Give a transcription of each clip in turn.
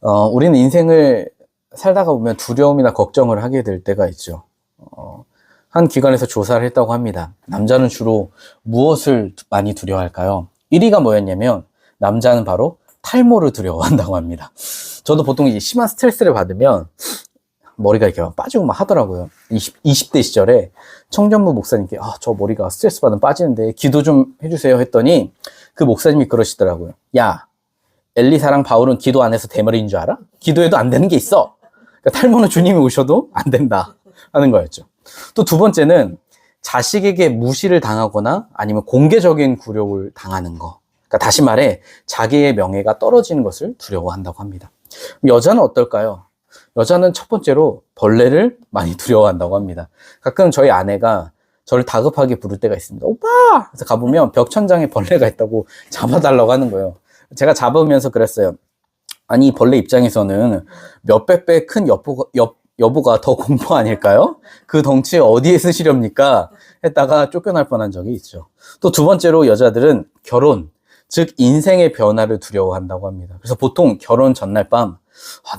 우리는 인생을 살다가 보면 두려움이나 걱정을 하게 될 때가 있죠. 한 기관에서 조사를 했다고 합니다. 남자는 주로 무엇을 많이 두려워할까요? 1위가 뭐였냐면 남자는 바로 탈모를 두려워한다고 합니다. 저도 보통 이제 심한 스트레스를 받으면 머리가 이렇게 막 빠지고 막 하더라고요. 20대 시절에 청년부 목사님께 저 머리가 스트레스 받으면 빠지는데 기도 좀 해주세요 했더니 그 목사님이 그러시더라고요. 야, 엘리사랑 바울은 기도 안 해서 대머리인 줄 알아? 기도해도 안 되는 게 있어. 그러니까 탈모는 주님이 오셔도 안 된다 하는 거였죠. 또 두 번째는 자식에게 무시를 당하거나 아니면 공개적인 굴욕을 당하는 거. 그러니까 다시 말해 자기의 명예가 떨어지는 것을 두려워한다고 합니다. 여자는 어떨까요? 여자는 첫 번째로 벌레를 많이 두려워한다고 합니다. 가끔 저희 아내가 저를 다급하게 부를 때가 있습니다. 오빠! 그래서 가보면 벽천장에 벌레가 있다고 잡아달라고 하는 거예요. 제가 잡으면서 그랬어요. 아니, 벌레 입장에서는 몇백 배 큰 여보가 더 공포 아닐까요? 그 덩치에 어디에 쓰시렵니까? 했다가 쫓겨날 뻔한 적이 있죠. 또 두 번째로 여자들은 결혼, 즉 인생의 변화를 두려워한다고 합니다. 그래서 보통 결혼 전날 밤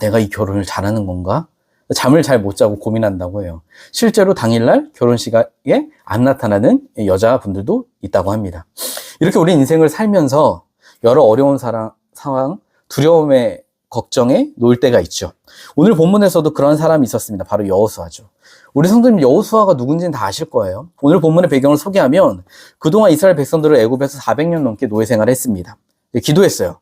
내가 이 결혼을 잘하는 건가? 잠을 잘 못 자고 고민한다고 해요. 실제로 당일날 결혼식에 안 나타나는 여자분들도 있다고 합니다. 이렇게 우리 인생을 살면서 여러 어려운 상황, 두려움에 걱정에 놓일 때가 있죠. 오늘 본문에서도 그런 사람이 있었습니다. 바로 여호수아죠. 우리 성도님 여호수아가 누군지는 다 아실 거예요. 오늘 본문의 배경을 소개하면 그동안 이스라엘 백성들을 애굽에서 400년 넘게 노예 생활을 했습니다. 기도했어요.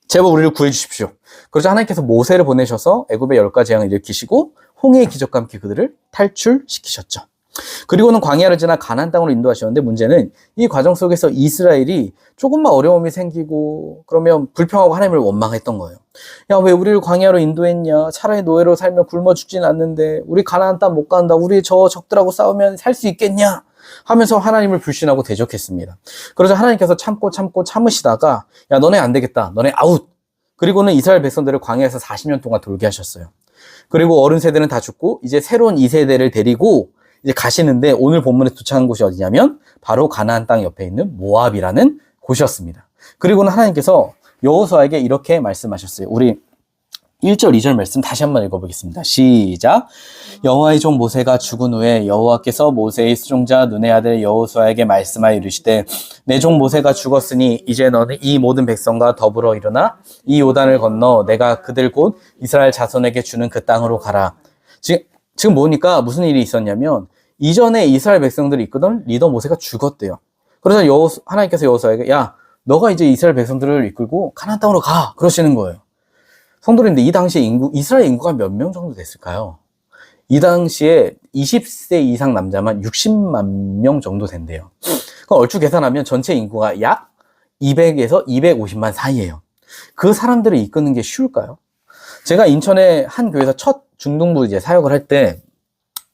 제발 우리를 구해 주십시오. 그러자 하나님께서 모세를 보내셔서 애굽의 10가지 재앙을 일으키시고 홍해의 기적과 함께 그들을 탈출시키셨죠. 그리고는 광야를 지나 가나안 땅으로 인도하셨는데 문제는 이 과정 속에서 이스라엘이 조금만 어려움이 생기고 그러면 불평하고 하나님을 원망했던 거예요. 야, 왜 우리를 광야로 인도했냐? 차라리 노예로 살면 굶어 죽진 않는데 우리 가나안 땅 못 간다. 우리 저 적들하고 싸우면 살 수 있겠냐? 하면서 하나님을 불신하고 대적했습니다. 그러자 하나님께서 참으시다가 야, 너네 안 되겠다. 너네 아웃. 그리고는 이스라엘 백성들을 광야에서 40년 동안 돌게 하셨어요. 그리고 어른 세대는 다 죽고 이제 새로운 2세대를 데리고 이제 가시는데 오늘 본문에 도착한 곳이 어디냐면 바로 가나안 땅 옆에 있는 모압이라는 곳이었습니다. 그리고는 하나님께서 여호수아에게 이렇게 말씀하셨어요. 우리 1절, 2절 말씀 다시 한번 읽어보겠습니다. 시작. 여호와의 종 모세가 죽은 후에 여호와께서 모세의 수종자 눈의 아들 여호수아에게 말씀하여 이르시되 내 종 모세가 죽었으니 이제 너는 이 모든 백성과 더불어 일어나 이 요단을 건너 내가 그들 곧 이스라엘 자손에게 주는 그 땅으로 가라. 지금 보니까 무슨 일이 있었냐면 이전에 이스라엘 백성들이 이끄던 리더 모세가 죽었대요. 그래서 하나님께서 여호수아에게 야, 너가 이제 이스라엘 백성들을 이끌고 가나안 땅으로 가. 그러시는 거예요. 성도님들, 이 당시에 이스라엘 인구가 몇 명 정도 됐을까요? 이 당시에 20세 이상 남자만 60만 명 정도 된대요. 그럼 얼추 계산하면 전체 인구가 약 200에서 250만 사이예요. 그 사람들을 이끄는 게 쉬울까요? 제가 인천의 한 교회에서 첫 중등부 이제 사역을 할 때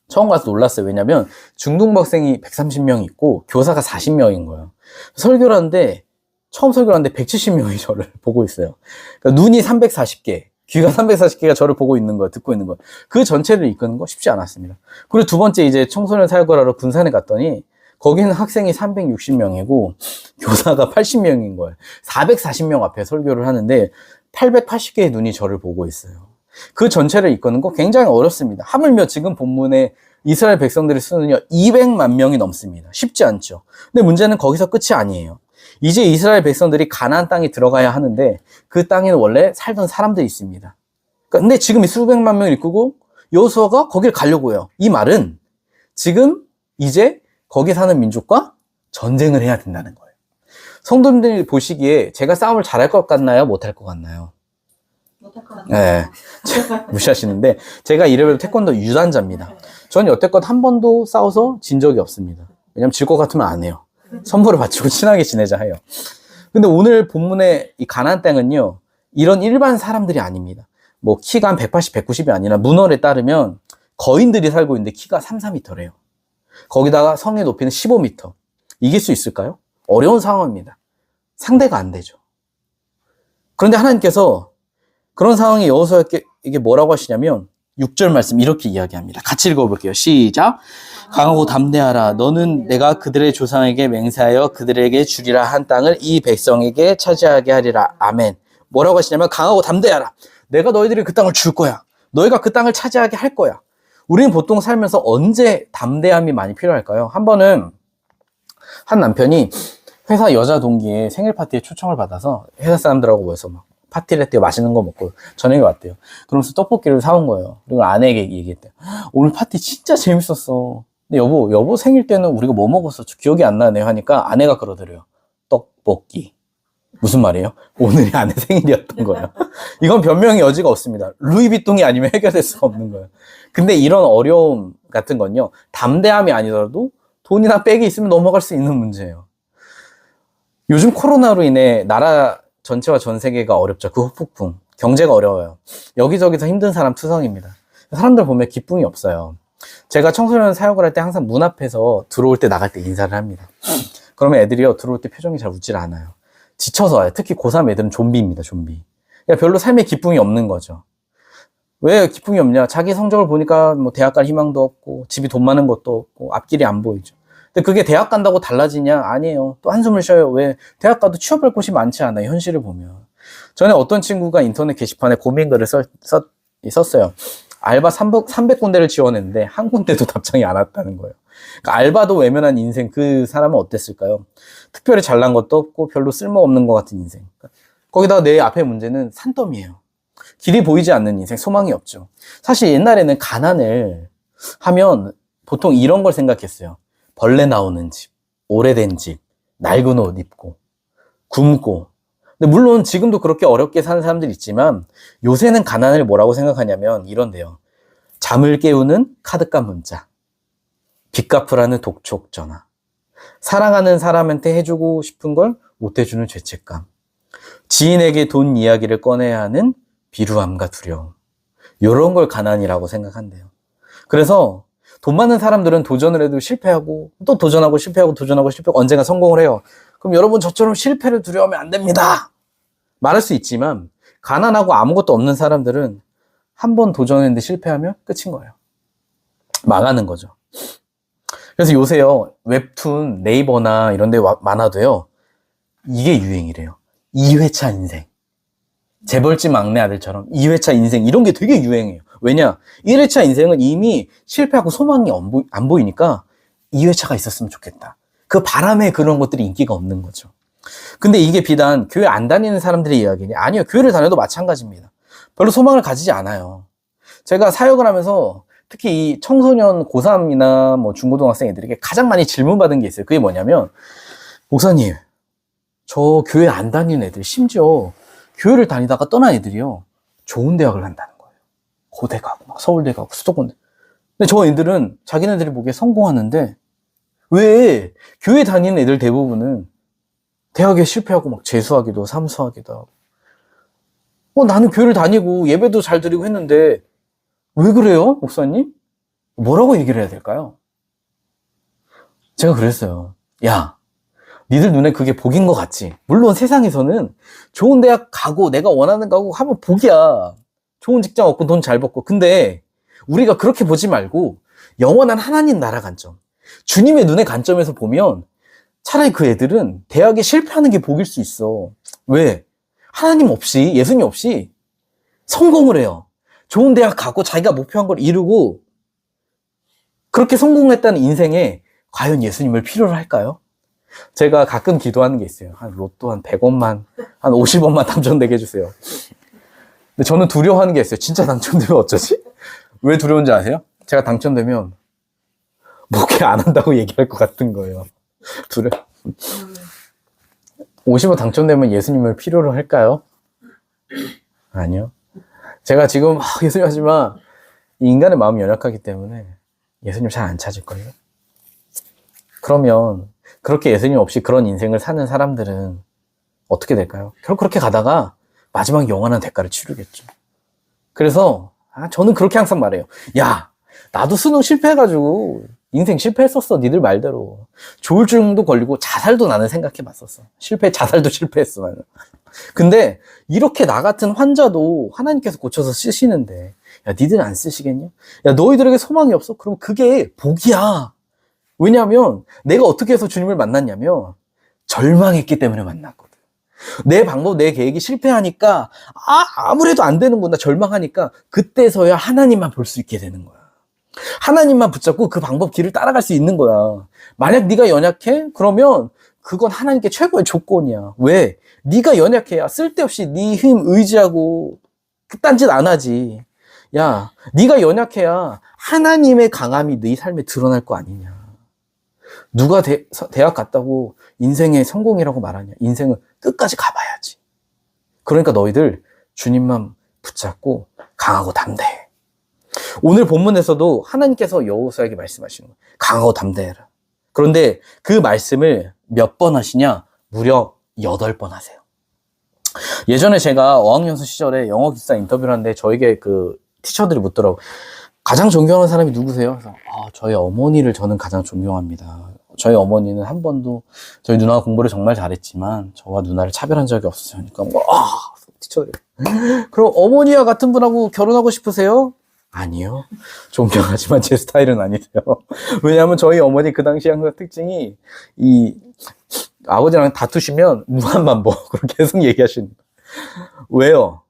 처음 가서 놀랐어요. 왜냐면 중등부 학생이 130명이 있고 교사가 40명인 거예요. 설교를 하는데 처음 설교를 하는데 170명이 저를 보고 있어요. 그러니까 눈이 340개, 귀가 340개가 저를 보고 있는 거예요. 듣고 있는 거예요. 그 전체를 이끄는 거 쉽지 않았습니다. 그리고 두 번째 이제 청소년 사역을 하러 군산에 갔더니 거기는 학생이 360명이고 교사가 80명인 거예요. 440명 앞에 설교를 하는데 880개의 눈이 저를 보고 있어요. 그 전체를 이끄는 거 굉장히 어렵습니다. 하물며 지금 본문에 이스라엘 백성들의 수는요 200만 명이 넘습니다. 쉽지 않죠. 근데 문제는 거기서 끝이 아니에요. 이제 이스라엘 백성들이 가나안 땅에 들어가야 하는데 그 땅에는 원래 살던 사람들이 있습니다. 근데 지금 이 수백만 명을 이끌고 여호수아가 거기를 가려고 해요. 이 말은 지금 이제 거기 사는 민족과 전쟁을 해야 된다는 거예요. 성도님들이 보시기에 제가 싸움을 잘할 것 같나요? 못할 것 같나요? 못할 것 같아요. 네, 무시하시는데 제가 이래봬도 태권도 유단자입니다. 전 여태껏 한 번도 싸워서 진 적이 없습니다. 왜냐면 질 것 같으면 안 해요. 선물을 바치고 친하게 지내자 해요. 근데 오늘 본문의 이 가나안 땅은요 이런 일반 사람들이 아닙니다. 뭐 키가 한 180, 190이 아니라 문헌에 따르면 거인들이 살고 있는데 키가 3, 4m래요. 거기다가 성의 높이는 15m. 이길 수 있을까요? 어려운 상황입니다. 상대가 안 되죠. 그런데 하나님께서 그런 상황에 여호수아에게 뭐라고 하시냐면 6절 말씀 이렇게 이야기합니다. 같이 읽어볼게요. 시작. 강하고 담대하라. 너는 내가 그들의 조상에게 맹세하여 그들에게 주리라 한 땅을 이 백성에게 차지하게 하리라. 아멘. 뭐라고 하시냐면 강하고 담대하라. 내가 너희들이 그 땅을 줄 거야. 너희가 그 땅을 차지하게 할 거야. 우리는 보통 살면서 언제 담대함이 많이 필요할까요? 한 번은 한 남편이 회사 여자 동기의 생일 파티에 초청을 받아서 회사 사람들하고 모여서 막 파티를 했대요. 맛있는 거 먹고 저녁에 왔대요. 그러면서 떡볶이를 사온 거예요. 그리고 아내에게 얘기했대요. 오늘 파티 진짜 재밌었어. 근데 여보 생일 때는 우리가 뭐 먹었어? 기억이 안 나네요. 하니까 아내가 그러더래요. 떡볶이. 무슨 말이에요? 오늘이 아내 생일이었던 거예요. 이건 변명의 여지가 없습니다. 루이비통이 아니면 해결될 수가 없는 거예요. 근데 이런 어려움 같은 건요, 담대함이 아니더라도 돈이나 백이 있으면 넘어갈 수 있는 문제예요. 요즘 코로나로 인해 나라 전체와 전 세계가 어렵죠. 그 후폭풍. 경제가 어려워요. 여기저기서 힘든 사람 투성입니다. 사람들 보면 기쁨이 없어요. 제가 청소년 사역을 할 때 항상 문 앞에서 들어올 때 나갈 때 인사를 합니다. 그러면 애들이요, 들어올 때 표정이 잘 웃질 않아요. 지쳐서 와요. 특히 고3 애들은 좀비입니다, 좀비. 그러니까 별로 삶에 기쁨이 없는 거죠. 왜 기쁨이 없냐? 자기 성적을 보니까 뭐 대학 갈 희망도 없고, 집이 돈 많은 것도 없고, 앞길이 안 보이죠. 근데 그게 대학 간다고 달라지냐? 아니에요. 또 한숨을 쉬어요. 왜? 대학 가도 취업할 곳이 많지 않아요, 현실을 보면. 전에 어떤 친구가 인터넷 게시판에 고민글을 썼어요. 알바 300군데를 지원했는데 한 군데도 답장이 안 왔다는 거예요. 그러니까 알바도 외면한 인생, 그 사람은 어땠을까요? 특별히 잘난 것도 없고 별로 쓸모없는 것 같은 인생. 거기다가 내 앞에 문제는 산더미예요. 길이 보이지 않는 인생, 소망이 없죠. 사실 옛날에는 가난을 하면 보통 이런 걸 생각했어요. 벌레 나오는 집, 오래된 집, 낡은 옷 입고, 굶고. 근데 물론 지금도 그렇게 어렵게 사는 사람들이 있지만 요새는 가난을 뭐라고 생각하냐면 이런데요. 잠을 깨우는 카드값 문자, 빚 갚으라는 독촉 전화, 사랑하는 사람한테 해주고 싶은 걸 못 해주는 죄책감, 지인에게 돈 이야기를 꺼내야 하는 비루함과 두려움, 이런 걸 가난이라고 생각한대요. 그래서 돈 많은 사람들은 도전을 해도 실패하고 또 도전하고 실패하고 도전하고 실패하고 언젠가 성공을 해요. 그럼 여러분 저처럼 실패를 두려워하면 안 됩니다. 말할 수 있지만 가난하고 아무것도 없는 사람들은 한 번 도전했는데 실패하면 끝인 거예요. 망하는 거죠. 그래서 요새요, 웹툰, 네이버나 이런 데 많아도요, 이게 유행이래요. 2회차 인생. 재벌집 막내 아들처럼 2회차 인생, 이런 게 되게 유행해요. 왜냐? 1회차 인생은 이미 실패하고 소망이 안 보이니까 2회차가 있었으면 좋겠다. 그 바람에 그런 것들이 인기가 없는 거죠. 근데 이게 비단 교회 안 다니는 사람들의 이야기냐? 아니요. 교회를 다녀도 마찬가지입니다. 별로 소망을 가지지 않아요. 제가 사역을 하면서 특히 이 청소년 고3이나 뭐 중고등학생 애들에게 가장 많이 질문받은 게 있어요. 그게 뭐냐면, 목사님, 저 교회 안 다니는 애들, 심지어 교회를 다니다가 떠난 애들이요, 좋은 대학을 간다는 거예요. 고대 가고, 막 서울대 가고, 수도권. 근데 저 애들은 자기네들이 보기에 성공하는데, 왜 교회 다니는 애들 대부분은 대학에 실패하고 막 재수하기도 하고 삼수하기도 하고, 나는 교회를 다니고 예배도 잘 드리고 했는데 왜 그래요, 목사님? 뭐라고 얘기를 해야 될까요? 제가 그랬어요. 야, 니들 눈에 그게 복인 것 같지? 물론 세상에서는 좋은 대학 가고 내가 원하는 거 하고 하면 복이야. 좋은 직장 얻고 돈 잘 벌고. 근데 우리가 그렇게 보지 말고 영원한 하나님 나라 관점, 주님의 눈의 관점에서 보면 차라리 그 애들은 대학에 실패하는 게 복일 수 있어. 왜? 하나님 없이, 예수님 없이 성공을 해요. 좋은 대학 가고 자기가 목표한 걸 이루고 그렇게 성공했다는 인생에 과연 예수님을 필요로 할까요? 제가 가끔 기도하는 게 있어요. 한 로또 한 100원만, 한 50원만 당첨되게 해주세요. 근데 저는 두려워하는 게 있어요. 진짜 당첨되면 어쩌지? 왜 두려운지 아세요? 제가 당첨되면 목회 안 한다고 얘기할 것 같은 거예요. 50원 당첨되면 예수님을 필요로 할까요? 아니요. 제가 지금 예수님 하지만 인간의 마음이 연약하기 때문에 예수님 잘 안 찾을걸요. 그러면 그렇게 예수님 없이 그런 인생을 사는 사람들은 어떻게 될까요? 결국 그렇게 가다가 마지막 영원한 대가를 치르겠죠. 그래서 저는 그렇게 항상 말해요. 야, 나도 수능 실패해가지고 인생 실패했었어. 니들 말대로. 조울증도 걸리고 자살도 나는 생각해봤었어. 자살도 실패했어, 나는. 근데 이렇게 나 같은 환자도 하나님께서 고쳐서 쓰시는데, 야, 니들은 안 쓰시겠냐? 야, 너희들에게 소망이 없어? 그럼 그게 복이야. 왜냐하면 내가 어떻게 해서 주님을 만났냐면 절망했기 때문에 만났거든. 내 방법, 내 계획이 실패하니까 아무래도 안 되는구나 절망하니까 그때서야 하나님만 볼 수 있게 되는 거야. 하나님만 붙잡고 그 방법 길을 따라갈 수 있는 거야. 만약 네가 연약해? 그러면 그건 하나님께 최고의 조건이야. 왜? 네가 연약해야 쓸데없이 네 힘 의지하고 그딴 짓 안 하지. 야, 네가 연약해야 하나님의 강함이 네 삶에 드러날 거 아니냐. 누가 대학 갔다고 인생의 성공이라고 말하냐. 인생은 끝까지 가봐야지. 그러니까 너희들 주님만 붙잡고 강하고 담대해. 오늘 본문에서도 하나님께서 여호수아에게 말씀하시는 거예요. 강하고 담대해라. 그런데 그 말씀을 몇 번 하시냐? 무려 8번 하세요. 예전에 제가 어학연수 시절에 영어 기사 인터뷰를 하는데 저에게 그 티처들이 묻더라고요. 가장 존경하는 사람이 누구세요? 그래서 저희 어머니를 저는 가장 존경합니다. 저희 어머니는 한 번도 저희 누나가 공부를 정말 잘했지만 저와 누나를 차별한 적이 없어요. 그러니까 티처들이 그럼 어머니와 같은 분하고 결혼하고 싶으세요? 아니요. 존경하지만 제 스타일은 아니세요. 왜냐하면 저희 어머니 그 당시 항상 특징이 아버지랑 다투시면 무한반복으로 계속 얘기하시는 거예요. 왜요?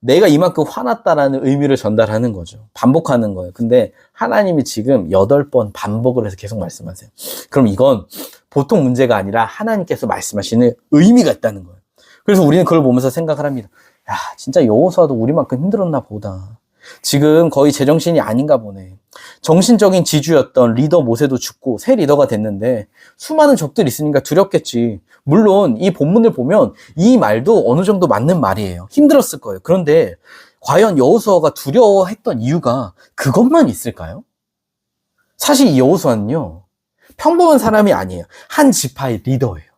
내가 이만큼 화났다라는 의미를 전달하는 거죠. 반복하는 거예요. 근데 하나님이 지금 8번 반복을 해서 계속 말씀하세요. 그럼 이건 보통 문제가 아니라 하나님께서 말씀하시는 의미가 있다는 거예요. 그래서 우리는 그걸 보면서 생각을 합니다. 야, 진짜 여호수아도 우리만큼 힘들었나 보다. 지금 거의 제정신이 아닌가 보네. 정신적인 지주였던 리더 모세도 죽고 새 리더가 됐는데 수많은 적들이 있으니까 두렵겠지. 물론 이 본문을 보면 이 말도 어느 정도 맞는 말이에요. 힘들었을 거예요. 그런데 과연 여호수아가 두려워했던 이유가 그것만 있을까요? 사실 이 여호수아는요, 평범한 사람이 아니에요. 한 지파의 리더예요.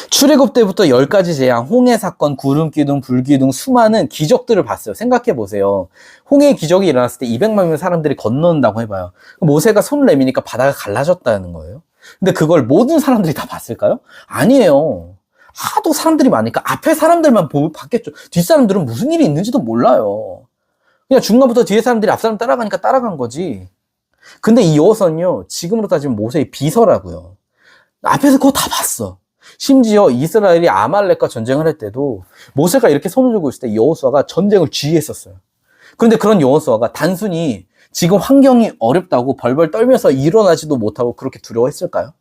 출애굽 때부터 10가지 재앙, 홍해 사건, 구름 기둥, 불 기둥, 수많은 기적들을 봤어요. 생각해 보세요. 홍해의 기적이 일어났을 때 200만 명의 사람들이 건너온다고 해봐요. 모세가 손을 내미니까 바다가 갈라졌다는 거예요. 근데 그걸 모든 사람들이 다 봤을까요? 아니에요. 하도 사람들이 많으니까 앞에 사람들만 봤겠죠. 뒷사람들은 무슨 일이 있는지도 몰라요. 그냥 중간부터 뒤에 사람들이 앞 사람 따라가니까 따라간 거지. 근데 이 여호수아는요, 지금으로 따지면 모세의 비서라고요. 앞에서 그거 다 봤어. 심지어 이스라엘이 아말렉과 전쟁을 할 때도 모세가 이렇게 손을 들고 있을 때 여호수아가 전쟁을 지휘했었어요. 그런데 그런 여호수아가 단순히 지금 환경이 어렵다고 벌벌 떨면서 일어나지도 못하고 그렇게 두려워했을까요?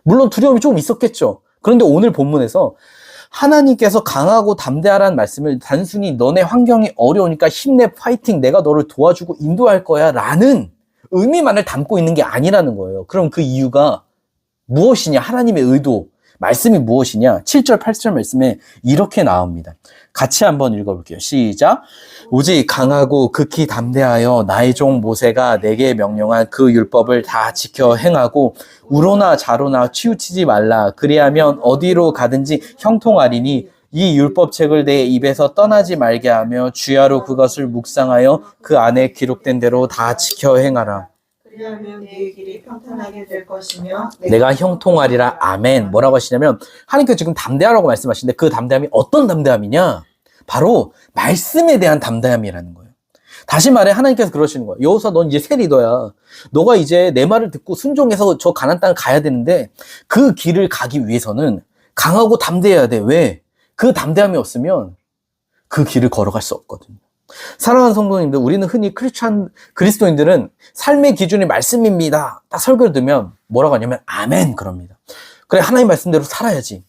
물론 두려움이 조금 있었겠죠. 그런데 오늘 본문에서 하나님께서 강하고 담대하라는 말씀을 단순히 너네 환경이 어려우니까 힘내, 파이팅, 내가 너를 도와주고 인도할 거야 라는 의미만을 담고 있는 게 아니라는 거예요. 그럼 그 이유가 무엇이냐? 하나님의 의도, 말씀이 무엇이냐? 7절, 8절 말씀에 이렇게 나옵니다. 같이 한번 읽어볼게요. 시작. 오직 강하고 극히 담대하여 나의 종 모세가 내게 명령한 그 율법을 다 지켜 행하고 우로나 좌로나 치우치지 말라. 그리하면 어디로 가든지 형통하리니 이 율법책을 내 입에서 떠나지 말게 하며 주야로 그것을 묵상하여 그 안에 기록된 대로 다 지켜 행하라. 그리하면 네 길이 평탄하게 될 것이며 내가 형통하리라. 아멘. 뭐라고 하시냐면 하나님께서 지금 담대하라고 말씀하시는데 그 담대함이 어떤 담대함이냐? 바로 말씀에 대한 담대함이라는 거예요. 다시 말해 하나님께서 그러시는 거예요. 여호수아 넌 이제 새 리더야. 너가 이제 내 말을 듣고 순종해서 저 가나안 땅을 가야 되는데 그 길을 가기 위해서는 강하고 담대해야 돼. 왜? 그 담대함이 없으면 그 길을 걸어갈 수 없거든요. 사랑하는 성도님들, 우리는 흔히 그리스도인들은 삶의 기준이 말씀입니다. 딱 설교를 들으면 뭐라고 하냐면 아멘 그럽니다. 그래, 하나님 말씀대로 살아야지.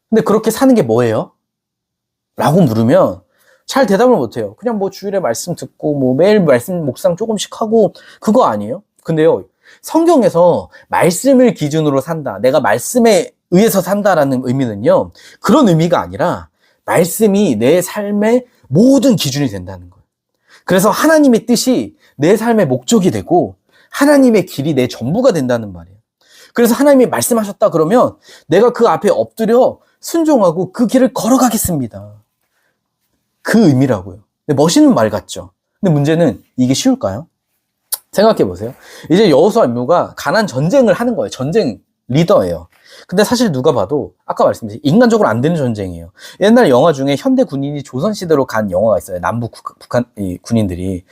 근데 그렇게 사는 게 뭐예요? 라고 물으면 잘 대답을 못해요. 그냥 뭐 주일에 말씀 듣고 뭐 매일 말씀 묵상 조금씩 하고 그거 아니에요? 근데요, 성경에서 말씀을 기준으로 산다, 내가 말씀에 의해서 산다라는 의미는요, 그런 의미가 아니라 말씀이 내 삶의 모든 기준이 된다는 거예요. 그래서 하나님의 뜻이 내 삶의 목적이 되고 하나님의 길이 내 전부가 된다는 말이에요. 그래서 하나님이 말씀하셨다 그러면 내가 그 앞에 엎드려 순종하고 그 길을 걸어가겠습니다. 그 의미라고요. 근데 멋있는 말 같죠? 근데 문제는 이게 쉬울까요? 생각해 보세요. 이제 여호수아 임무가 가나안 전쟁을 하는 거예요. 전쟁 리더예요. 근데 사실 누가 봐도 아까 말씀드린 인간적으로 안 되는 전쟁이에요. 옛날 영화 중에 현대 군인이 조선시대로 간 영화가 있어요. 남북 북한 군인들이.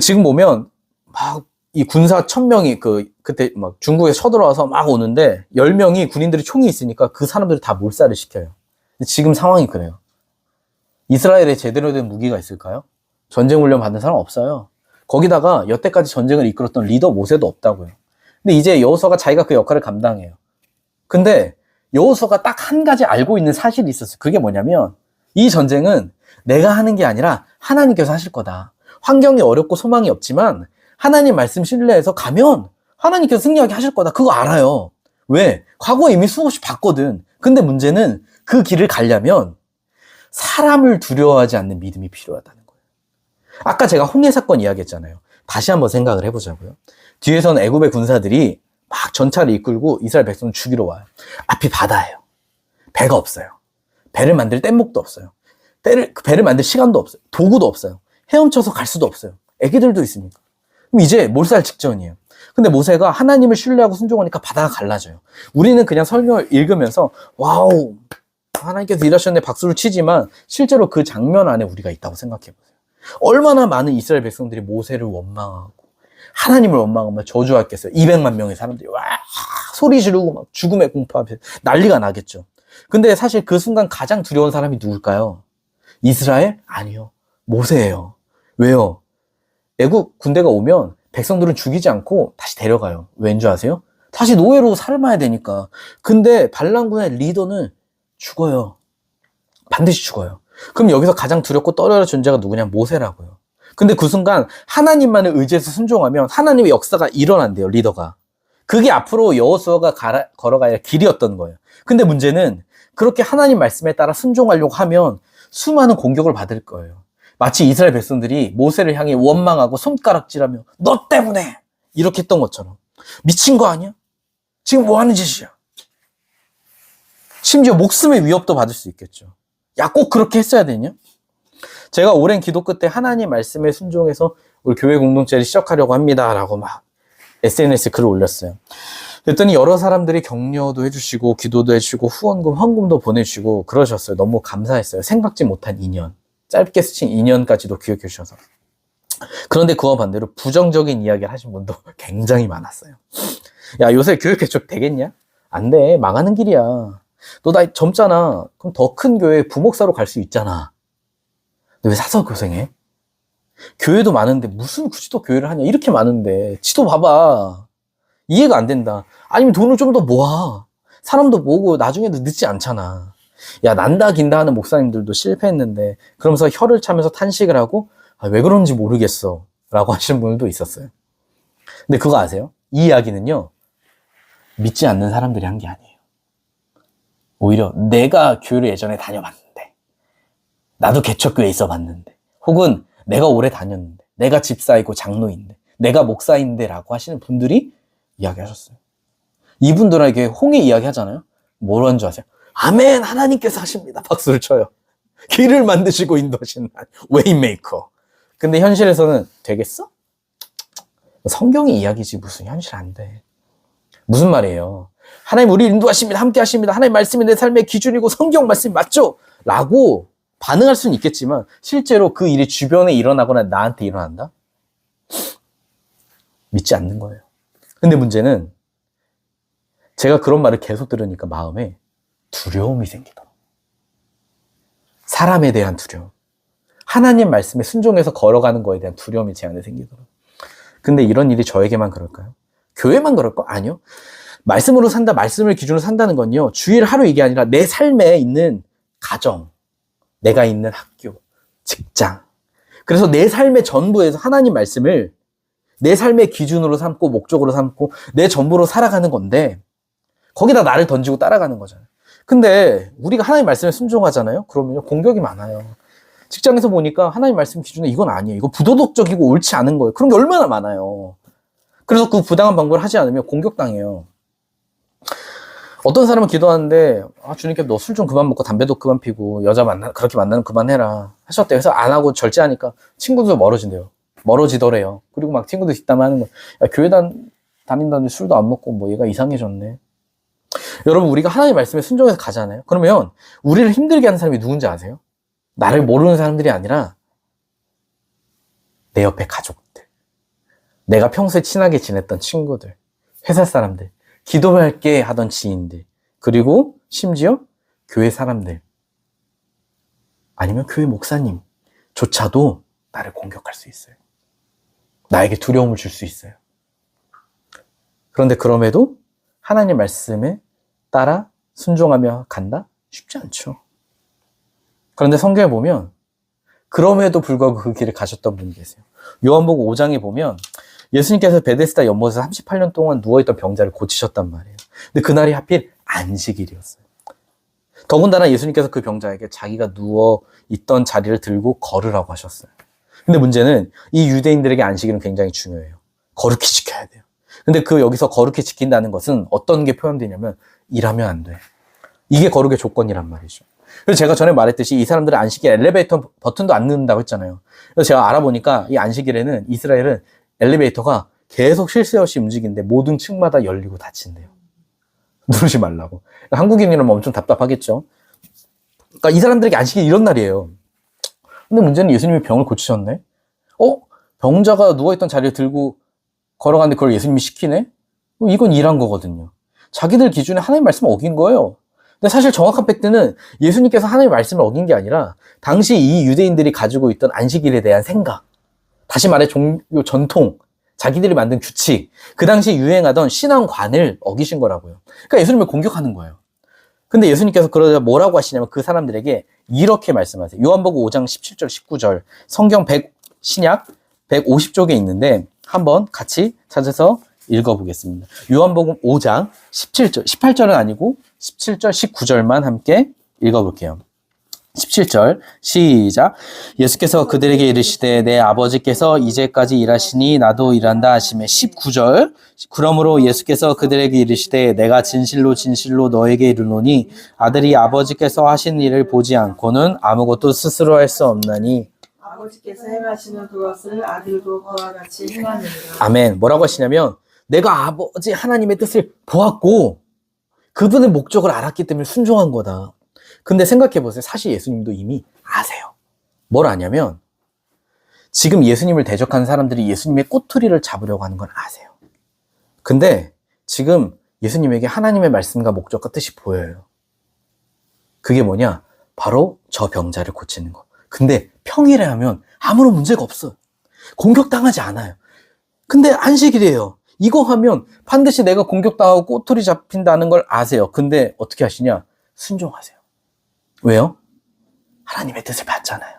지금 보면 막 이 군사 1000명이 그때 막 중국에 쳐들어와서 막 오는데 10명이 군인들이 총이 있으니까 그 사람들을 다 몰살을 시켜요. 지금 상황이 그래요. 이스라엘에 제대로 된 무기가 있을까요? 전쟁 훈련 받는 사람 없어요. 거기다가 여태까지 전쟁을 이끌었던 리더 모세도 없다고요. 근데 이제 여호수아가 자기가 그 역할을 감당해요. 근데 여호수아가 딱 한 가지 알고 있는 사실이 있었어요. 그게 뭐냐면 이 전쟁은 내가 하는 게 아니라 하나님께서 하실 거다. 환경이 어렵고 소망이 없지만 하나님 말씀 신뢰해서 가면 하나님께서 승리하게 하실 거다. 그거 알아요. 왜? 과거에 이미 수없이 봤거든. 근데 문제는 그 길을 가려면 사람을 두려워하지 않는 믿음이 필요하다는 거예요. 아까 제가 홍해 사건 이야기했잖아요. 다시 한번 생각을 해보자고요. 뒤에서는 애굽의 군사들이 막 전차를 이끌고 이스라엘 백성을 죽이러 와요. 앞이 바다예요. 배가 없어요. 배를 만들 뗏목도 없어요. 배를 만들 시간도 없어요. 도구도 없어요. 헤엄쳐서 갈 수도 없어요. 애기들도 있으니까. 그럼 이제 몰살 직전이에요. 근데 모세가 하나님을 신뢰하고 순종하니까 바다가 갈라져요. 우리는 그냥 설명을 읽으면서 와우, 하나님께서 일하셨네 박수를 치지만 실제로 그 장면 안에 우리가 있다고 생각해보세요. 얼마나 많은 이스라엘 백성들이 모세를 원망하고 하나님을 원망하며 저주했겠어요. 200만 명의 사람들이 와 소리 지르고 막 죽음의 공포 앞에 난리가 나겠죠. 근데 사실 그 순간 가장 두려운 사람이 누굴까요? 이스라엘? 아니요. 모세예요. 왜요? 애국 군대가 오면 백성들은 죽이지 않고 다시 데려가요. 왠 줄 아세요? 다시 노예로 삶아야 되니까. 근데 반란군의 리더는 죽어요. 반드시 죽어요. 그럼 여기서 가장 두렵고 떨어질 존재가 누구냐? 모세라고요. 근데 그 순간 하나님만을 의지해서 순종하면 하나님의 역사가 일어난대요. 리더가. 그게 앞으로 여호수아가 걸어가야 할 길이었던 거예요. 근데 문제는 그렇게 하나님 말씀에 따라 순종하려고 하면 수많은 공격을 받을 거예요. 마치 이스라엘 백성들이 모세를 향해 원망하고 손가락질하며 너 때문에 이렇게 했던 것처럼. 미친 거 아니야? 지금 뭐 하는 짓이야? 심지어 목숨의 위협도 받을 수 있겠죠. 야, 꼭 그렇게 했어야 되냐? 제가 오랜 기도 끝에 하나님 말씀에 순종해서 우리 교회 공동체를 시작하려고 합니다 라고 막 SNS에 글을 올렸어요. 그랬더니 여러 사람들이 격려도 해주시고 기도도 해주시고 후원금, 헌금도 보내주시고 그러셨어요. 너무 감사했어요. 생각지 못한 인연, 짧게 스친 인연까지도 기억해 주셔서. 그런데 그와 반대로 부정적인 이야기를 하신 분도 굉장히 많았어요. 야, 요새 교육 개척 되겠냐? 안 돼. 망하는 길이야. 너 나이 젊잖아. 그럼 더 큰 교회 부목사로 갈 수 있잖아. 너 왜 사서 고생해? 교회도 많은데 무슨 굳이 또 교회를 하냐? 이렇게 많은데 지도 봐봐. 이해가 안 된다. 아니면 돈을 좀 더 모아. 사람도 모으고 나중에도 늦지 않잖아. 야, 난다 긴다 하는 목사님들도 실패했는데 그러면서 혀를 차면서 탄식을 하고 아, 왜 그런지 모르겠어 라고 하시는 분들도 있었어요. 근데 그거 아세요? 이 이야기는요, 믿지 않는 사람들이 한 게 아니에요. 오히려 내가 교회를 예전에 다녀봤는데, 나도 개척교회에 있어 봤는데, 혹은 내가 오래 다녔는데, 내가 집사이고 장로인데, 내가 목사인데 라고 하시는 분들이 이야기하셨어요. 이분들에게 홍해 이야기 하잖아요. 뭐로 한 줄 아세요? 아멘, 하나님께서 하십니다. 박수를 쳐요. 길을 만드시고 인도하시는 웨이메이커. 근데 현실에서는 되겠어? 성경이 이야기지 무슨 현실 안 돼. 무슨 말이에요? 하나님 우리 인도하십니다. 함께 하십니다. 하나님 말씀이 내 삶의 기준이고 성경 말씀이 맞죠? 라고 반응할 수는 있겠지만 실제로 그 일이 주변에 일어나거나 나한테 일어난다? 믿지 않는 거예요. 근데 문제는 제가 그런 말을 계속 들으니까 마음에 두려움이 생기더라고요. 사람에 대한 두려움. 하나님 말씀에 순종해서 걸어가는 거에 대한 두려움이 제 안에 생기더라고요. 근데 이런 일이 저에게만 그럴까요? 교회만 그럴까? 아니요. 말씀으로 산다, 말씀을 기준으로 산다는 건요, 주일 하루 이게 아니라 내 삶에 있는 가정, 내가 있는 학교, 직장. 그래서 내 삶의 전부에서 하나님 말씀을 내 삶의 기준으로 삼고 목적으로 삼고 내 전부로 살아가는 건데 거기다 나를 던지고 따라가는 거잖아요. 근데 우리가 하나님 말씀에 순종하잖아요. 그러면 공격이 많아요. 직장에서 보니까 하나님 말씀 기준에 이건 아니에요. 이거 부도덕적이고 옳지 않은 거예요. 그런 게 얼마나 많아요. 그래서 그 부당한 방법을 하지 않으면 공격당해요. 어떤 사람은 기도하는데 아, 주님께 너 술 좀 그만 먹고 담배도 그만 피고 여자 그렇게 만나는 그만해라 하셨대요. 그래서 안 하고 절제하니까 친구도 멀어진대요. 멀어지더래요. 그리고 막 친구들 뒷담화하는 거. 야, 교회 다닌다는데 술도 안 먹고 뭐 얘가 이상해졌네. 여러분, 우리가 하나님의 말씀에 순종해서 가잖아요. 그러면 우리를 힘들게 하는 사람이 누군지 아세요? 나를 모르는 사람들이 아니라 내 옆에 가족들, 내가 평소에 친하게 지냈던 친구들, 회사 사람들, 기도할게 하던 지인들, 그리고 심지어 교회 사람들, 아니면 교회 목사님조차도 나를 공격할 수 있어요. 나에게 두려움을 줄 수 있어요. 그런데 그럼에도 하나님 말씀에 따라 순종하며 간다? 쉽지 않죠. 그런데 성경에 보면 그럼에도 불구하고 그 길을 가셨던 분이 계세요. 요한복음 5장에 보면 예수님께서 베데스다 연못에서 38년 동안 누워있던 병자를 고치셨단 말이에요. 근데 그날이 하필 안식일이었어요. 더군다나 예수님께서 그 병자에게 자기가 누워있던 자리를 들고 걸으라고 하셨어요. 근데 문제는 이 유대인들에게 안식일은 굉장히 중요해요. 거룩히 지켜야 돼요. 근데 여기서 거룩히 지킨다는 것은 어떤 게 표현되냐면 일하면 안 돼. 이게 거룩의 조건이란 말이죠. 그래서 제가 전에 말했듯이 이 사람들은 안식일에 엘리베이터 버튼도 안 누른다고 했잖아요. 그래서 제가 알아보니까 이 안식일에는 이스라엘은 엘리베이터가 계속 쉴 새 없이 움직이는데 모든 층마다 열리고 닫힌대요. 누르지 말라고. 한국인이라면 엄청 답답하겠죠. 그러니까 이 사람들에게 안식일이 이런 날이에요. 근데 문제는 예수님이 병을 고치셨네? 병자가 누워있던 자리를 들고 걸어가는데 그걸 예수님이 시키네? 이건 일한 거거든요. 자기들 기준에 하나님 말씀을 어긴 거예요. 근데 사실 정확한 팩트는 예수님께서 하나님의 말씀을 어긴 게 아니라 당시 이 유대인들이 가지고 있던 안식일에 대한 생각, 다시 말해 종교 전통, 자기들이 만든 규칙, 그 당시 유행하던 신앙관을 어기신 거라고요. 그러니까 예수님을 공격하는 거예요. 근데 예수님께서 그러자 뭐라고 하시냐면 그 사람들에게 이렇게 말씀하세요. 요한복음 5장 17절, 19절, 성경 신약 150쪽에 있는데 한번 같이 찾아서 읽어보겠습니다. 요한복음 5장 17절, 18절은 아니고 17절, 19절만 함께 읽어볼게요. 17절 시작. 예수께서 그들에게 이르시되 내 아버지께서 이제까지 일하시니 나도 일한다 하시매. 19절. 그러므로 예수께서 그들에게 이르시되 내가 진실로 진실로 너에게 이르노니 아들이 아버지께서 하신 일을 보지 않고는 아무것도 스스로 할 수 없나니 아버지께서 행하시는 그것을 아들도 그와 같이 행하느니라. 아멘. 뭐라고 하시냐면 내가 아버지 하나님의 뜻을 보았고 그분의 목적을 알았기 때문에 순종한 거다. 근데 생각해보세요. 사실 예수님도 이미 아세요. 뭘 아냐면 지금 예수님을 대적하는 사람들이 예수님의 꼬투리를 잡으려고 하는 건 아세요. 근데 지금 예수님에게 하나님의 말씀과 목적과 뜻이 보여요. 그게 뭐냐? 바로 저 병자를 고치는 거. 근데 평일에 하면 아무런 문제가 없어요. 공격당하지 않아요. 근데 안식일이에요. 이거 하면 반드시 내가 공격당하고 꼬투리 잡힌다는 걸 아세요. 근데 어떻게 하시냐? 순종하세요. 왜요? 하나님의 뜻을 봤잖아요.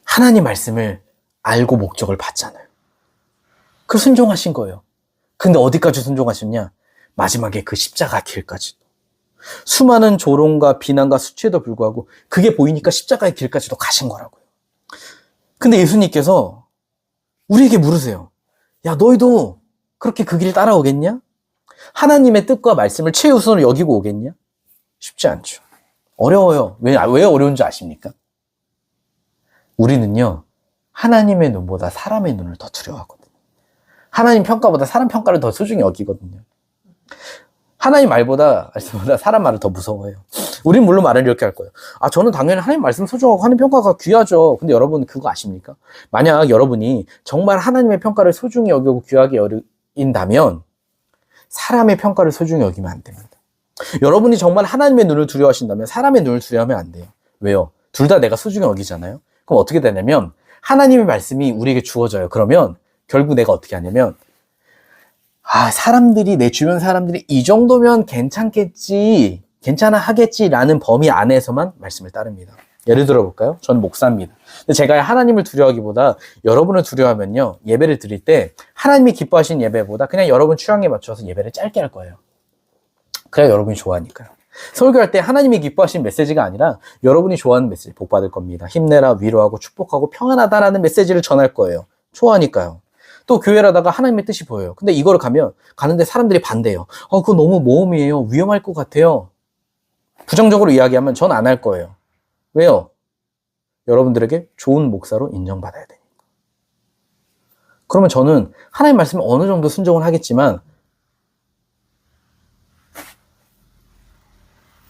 하나님 말씀을 알고 목적을 봤잖아요. 그 순종하신 거예요. 근데 어디까지 순종하셨냐? 마지막에 그 십자가 길까지도. 수많은 조롱과 비난과 수치에도 불구하고 그게 보이니까 십자가의 길까지도 가신 거라고요. 근데 예수님께서 우리에게 물으세요. 야, 너희도 그렇게 그 길 따라오겠냐? 하나님의 뜻과 말씀을 최우선으로 여기고 오겠냐? 쉽지 않죠. 어려워요. 왜 어려운 줄 아십니까? 우리는요, 하나님의 눈보다 사람의 눈을 더 두려워하거든요. 하나님 평가보다 사람 평가를 더 소중히 여기거든요. 하나님 말보다 사람 말을 더 무서워해요. 우린 물론 말을 이렇게 할 거예요. 저는 당연히 하나님 말씀 소중하고 하나님 평가가 귀하죠. 근데 여러분 그거 아십니까? 만약 여러분이 정말 하나님의 평가를 소중히 여기고 귀하게 여긴다면 사람의 평가를 소중히 여기면 안 됩니다. 여러분이 정말 하나님의 눈을 두려워하신다면 사람의 눈을 두려워하면 안 돼요. 왜요? 둘 다 내가 소중히 여기잖아요. 그럼 어떻게 되냐면 하나님의 말씀이 우리에게 주어져요. 그러면 결국 내가 어떻게 하냐면 사람들이, 내 주변 사람들이 이 정도면 괜찮겠지, 괜찮아 하겠지라는 범위 안에서만 말씀을 따릅니다. 예를 들어 볼까요? 저는 목사입니다. 근데 제가 하나님을 두려워하기보다 여러분을 두려워하면요, 예배를 드릴 때 하나님이 기뻐하시는 예배보다 그냥 여러분 취향에 맞춰서 예배를 짧게 할 거예요. 그래야 여러분이 좋아하니까요. 설교할 때 하나님이 기뻐하시는 메시지가 아니라 여러분이 좋아하는 메시지, 복 받을 겁니다. 힘내라, 위로하고 축복하고 평안하다라는 메시지를 전할 거예요. 좋아하니까요. 또 교회라다가 하나님의 뜻이 보여요. 근데 이거를 가는데 사람들이 반대해요. 그거 너무 모험이에요. 위험할 것 같아요. 부정적으로 이야기하면 전 안 할 거예요. 왜요? 여러분들에게 좋은 목사로 인정받아야 되니까. 그러면 저는 하나님 말씀에 어느 정도 순종을 하겠지만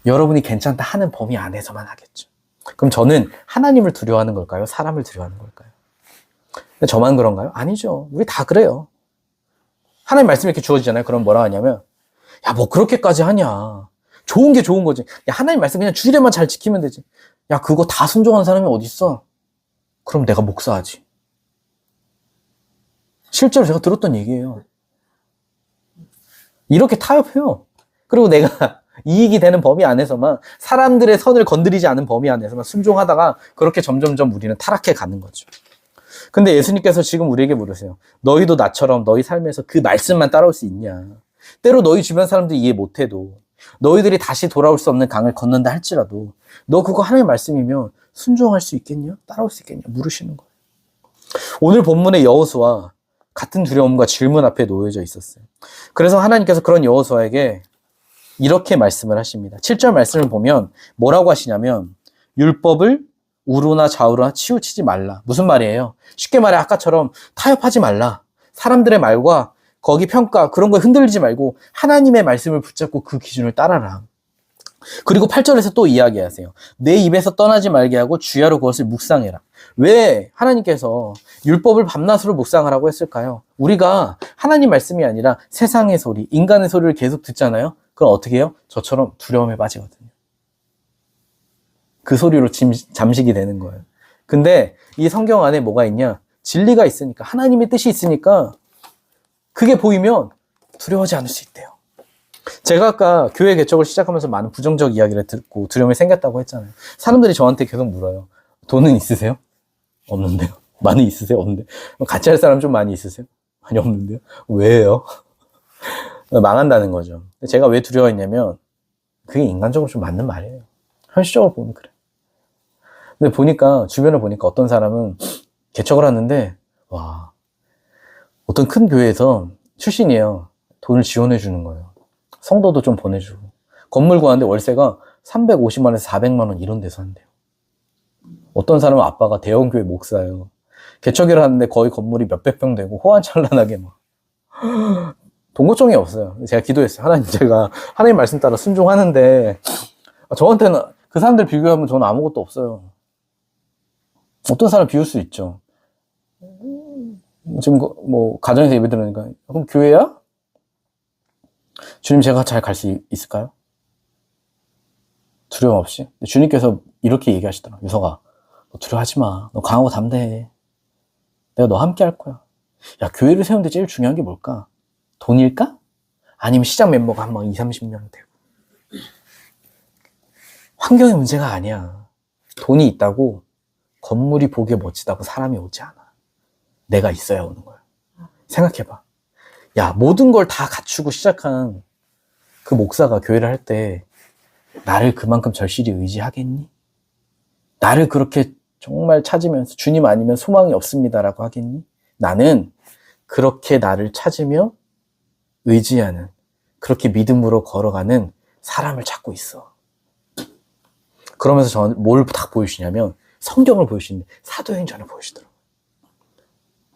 여러분이 괜찮다 하는 범위 안에서만 하겠죠. 그럼 저는 하나님을 두려워하는 걸까요? 사람을 두려워하는 걸까요? 근데 저만 그런가요? 아니죠. 우리 다 그래요. 하나님 말씀이 이렇게 주어지잖아요. 그럼 뭐라 하냐면, 야, 뭐 그렇게까지 하냐. 좋은 게 좋은 거지. 야, 하나님 말씀 그냥 주일에만 잘 지키면 되지. 야, 그거 다 순종하는 사람이 어딨어? 그럼 내가 목사하지. 실제로 제가 들었던 얘기예요. 이렇게 타협해요. 그리고 내가 이익이 되는 범위 안에서만, 사람들의 선을 건드리지 않은 범위 안에서만 순종하다가 그렇게 점점점 우리는 타락해 가는 거죠. 근데 예수님께서 지금 우리에게 물으세요. 너희도 나처럼 너희 삶에서 그 말씀만 따라올 수 있냐? 때로 너희 주변 사람들이 이해 못해도, 너희들이 다시 돌아올 수 없는 강을 건넌다 할지라도 너 그거 하나님의 말씀이면 순종할 수 있겠냐? 따라올 수 있겠냐? 물으시는 거예요. 오늘 본문의 여호수아, 같은 두려움과 질문 앞에 놓여져 있었어요. 그래서 하나님께서 그런 여호수아에게 이렇게 말씀을 하십니다. 7절 말씀을 보면 뭐라고 하시냐면, 율법을 우루나 좌우나 치우치지 말라. 무슨 말이에요? 쉽게 말해 아까처럼 타협하지 말라. 사람들의 말과 거기 평가 그런 거에 흔들리지 말고 하나님의 말씀을 붙잡고 그 기준을 따라라. 그리고 8절에서 또 이야기하세요. 내 입에서 떠나지 말게 하고 주야로 그것을 묵상해라. 왜 하나님께서 율법을 밤낮으로 묵상하라고 했을까요? 우리가 하나님 말씀이 아니라 세상의 소리, 인간의 소리를 계속 듣잖아요. 그럼 어떻게 해요? 저처럼 두려움에 빠지거든요. 그 소리로 잠식이 되는 거예요. 근데 이 성경 안에 뭐가 있냐? 진리가 있으니까, 하나님의 뜻이 있으니까 그게 보이면 두려워하지 않을 수 있대요. 제가 아까 교회 개척을 시작하면서 많은 부정적 이야기를 듣고 두려움이 생겼다고 했잖아요. 사람들이 저한테 계속 물어요. 돈은 있으세요? 없는데요. 많이 있으세요? 없는데. 같이 할 사람 좀 많이 있으세요? 많이 없는데요. 왜요? 망한다는 거죠. 제가 왜 두려워했냐면 그게 인간적으로 좀 맞는 말이에요. 현실적으로 보면 그래. 근데 보니까, 주변을 보니까 어떤 사람은 개척을 하는데, 와, 어떤 큰 교회에서 출신이에요. 돈을 지원해 주는 거예요. 성도도 좀 보내주고. 건물 구하는데 월세가 350만 원에서 400만 원 이런 데서 한대요. 어떤 사람은 아빠가 대형교회 목사예요. 개척을 하는데 거의 건물이 몇백 평 되고 호환찬란하게 막. 돈 걱정이 없어요. 제가 기도했어요. 하나님, 제가 하나님 말씀 따라 순종하는데 저한테는 그 사람들 비교하면 저는 아무것도 없어요. 어떤 사람 비울 수 있죠. 지금 뭐 가정에서 예배 드리니까 그럼 교회야? 주님, 제가 잘 갈 수 있을까요? 두려움 없이. 주님께서 이렇게 얘기하시더라고요. 유석아, 너 두려워하지 마. 너 강하고 담대해. 내가 너 함께 할 거야. 야, 교회를 세우는데 제일 중요한 게 뭘까? 돈일까? 아니면 시장 멤버가 한 번 20, 30명 되고. 환경의 문제가 아니야. 돈이 있다고 건물이 보기에 멋지다고 사람이 오지 않아. 내가 있어야 오는 거야. 생각해봐. 야, 모든 걸 다 갖추고 시작한 그 목사가 교회를 할 때 나를 그만큼 절실히 의지하겠니? 나를 그렇게 정말 찾으면서 주님 아니면 소망이 없습니다라고 하겠니? 나는 그렇게 나를 찾으며 의지하는, 그렇게 믿음으로 걸어가는 사람을 찾고 있어. 그러면서 저는 뭘 딱 보여주시냐면 성경을 보여주시는데 사도행전을 보여주더라고요.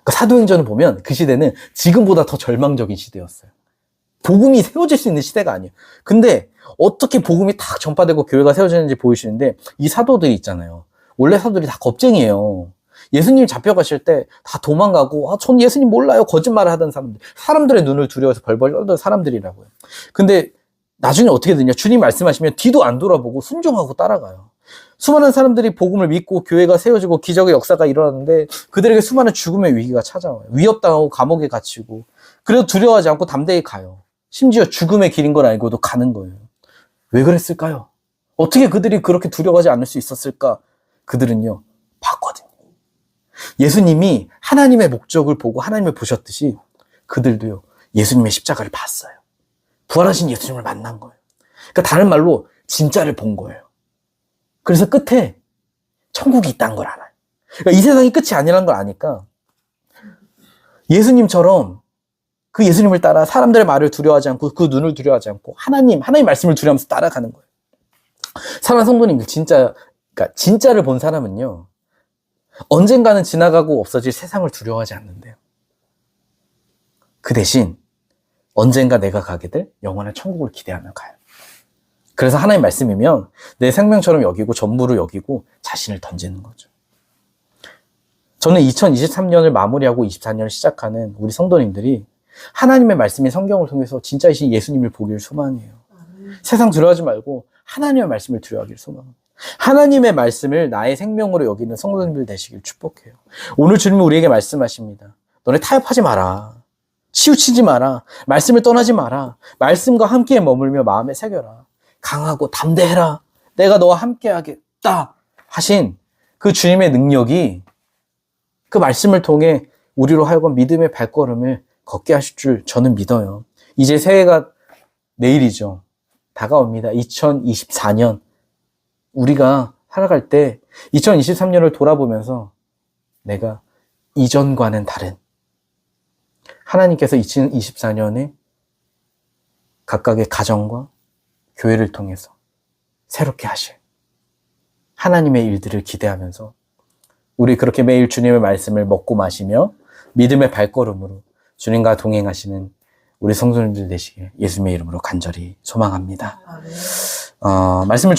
그러니까 사도행전을 보면 그 시대는 지금보다 더 절망적인 시대였어요. 복음이 세워질 수 있는 시대가 아니에요. 근데 어떻게 복음이 딱 전파되고 교회가 세워지는지 보여주시는데, 이 사도들이 있잖아요. 원래 사도들이 다 겁쟁이에요. 예수님 잡혀가실 때 다 도망가고, 전 예수님 몰라요. 거짓말을 하던 사람들. 사람들의 눈을 두려워서 벌벌 떨던 사람들이라고요. 근데 나중에 어떻게 되냐. 주님 말씀하시면 뒤도 안 돌아보고 순종하고 따라가요. 수많은 사람들이 복음을 믿고 교회가 세워지고 기적의 역사가 일어나는데 그들에게 수많은 죽음의 위기가 찾아와요. 위협당하고 감옥에 갇히고. 그래도 두려워하지 않고 담대히 가요. 심지어 죽음의 길인 걸 알고도 가는 거예요. 왜 그랬을까요? 어떻게 그들이 그렇게 두려워하지 않을 수 있었을까? 그들은요, 봤거든요. 예수님이 하나님의 목적을 보고 하나님을 보셨듯이 그들도요, 예수님의 십자가를 봤어요. 부활하신 예수님을 만난 거예요. 그러니까 다른 말로 진짜를 본 거예요. 그래서 끝에 천국이 있다는 걸 알아요. 그러니까 이 세상이 끝이 아니라는 걸 아니까 예수님처럼 그 예수님을 따라 사람들의 말을 두려워하지 않고 그 눈을 두려워하지 않고 하나님 말씀을 두려워하면서 따라가는 거예요. 사랑하는 성도님들, 그러니까 진짜를 본 사람은요, 언젠가는 지나가고 없어질 세상을 두려워하지 않는데요. 그 대신 언젠가 내가 가게 될 영원한 천국을 기대하며 가요. 그래서 하나님 말씀이면 내 생명처럼 여기고 전부로 여기고 자신을 던지는 거죠. 저는 2023년을 마무리하고 24년을 시작하는 우리 성도님들이 하나님의 말씀인 성경을 통해서 진짜이신 예수님을 보기를 소망해요. 세상 두려워하지 말고 하나님의 말씀을 두려워하기를 소망합니다. 하나님의 말씀을 나의 생명으로 여기는 성도님들 되시길 축복해요. 오늘 주님이 우리에게 말씀하십니다. 너네 타협하지 마라. 치우치지 마라. 말씀을 떠나지 마라. 말씀과 함께 머물며 마음에 새겨라. 강하고 담대해라. 내가 너와 함께 하겠다. 하신 그 주님의 능력이 그 말씀을 통해 우리로 하여금 믿음의 발걸음을 걷게 하실 줄 저는 믿어요. 이제 새해가 내일이죠. 다가옵니다. 2024년. 우리가 살아갈 때 2023년을 돌아보면서 내가 이전과는 다른 하나님께서 2024년에 각각의 가정과 교회를 통해서 새롭게 하실 하나님의 일들을 기대하면서 우리 그렇게 매일 주님의 말씀을 먹고 마시며 믿음의 발걸음으로 주님과 동행하시는 우리 성도님들 되시길 예수님의 이름으로 간절히 소망합니다. 말씀을